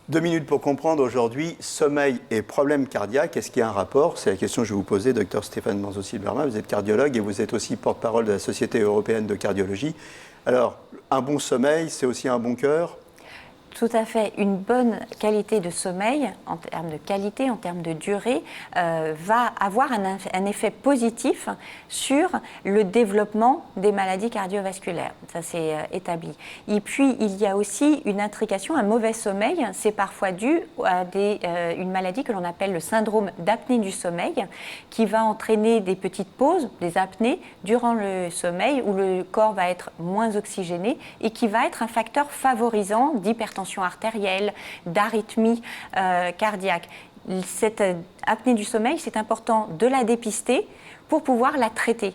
2 minutes pour comprendre aujourd'hui, sommeil et problème cardiaque, est-ce qu'il y a un rapport? C'est la question que je vais vous poser, docteur Stéphane Manzo-Silberman. Vous êtes cardiologue et vous êtes aussi porte-parole de la Société européenne de cardiologie. Alors, un bon sommeil, c'est aussi un bon cœur? Tout à fait. Une bonne qualité de sommeil, en termes de qualité, en termes de durée, va avoir un effet positif sur le développement des maladies cardiovasculaires. Ça, c'est établi. Et puis, il y a aussi une intrication. Un mauvais sommeil, c'est parfois dû à une maladie que l'on appelle le syndrome d'apnée du sommeil, qui va entraîner des petites pauses, des apnées, durant le sommeil, où le corps va être moins oxygéné et qui va être un facteur favorisant d'hypertension artérielle, d'arythmie cardiaque. Cette apnée du sommeil, c'est important de la dépister pour pouvoir la traiter.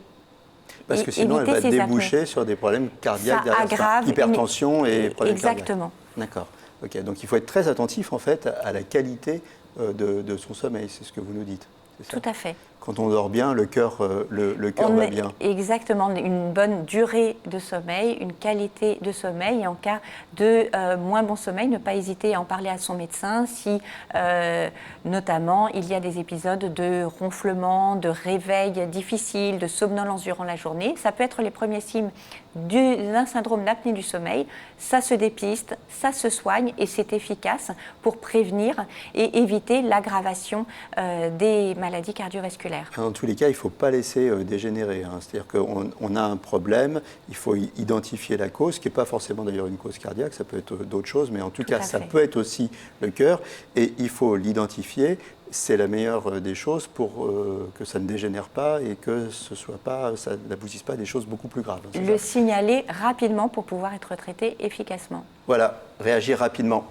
Parce que sinon, elle va déboucher sur des problèmes cardiaques, ça aggrave hypertension et problèmes exactement. Cardiaques. D'accord. Ok. Donc il faut être très attentif en fait à la qualité de son sommeil, c'est ce que vous nous dites. Tout à fait. Quand on dort bien, le cœur va bien. Exactement, une bonne durée de sommeil, une qualité de sommeil. Et en cas de moins bon sommeil, ne pas hésiter à en parler à son médecin si, notamment, il y a des épisodes de ronflement, de réveil difficile, de somnolence durant la journée. Ça peut être les premiers signes d'un syndrome d'apnée du sommeil. Ça se dépiste, ça se soigne et c'est efficace pour prévenir et éviter l'aggravation des maladies cardiovasculaires. Dans tous les cas, il ne faut pas laisser dégénérer. C'est-à-dire qu'on a un problème, il faut identifier la cause, qui n'est pas forcément d'ailleurs une cause cardiaque, ça peut être d'autres choses, mais en tout cas, ça peut être aussi le cœur, et il faut l'identifier. C'est la meilleure des choses pour que ça ne dégénère pas et que ça n'aboutisse pas à des choses beaucoup plus graves. Le signaler rapidement pour pouvoir être traité efficacement. Voilà, réagir rapidement.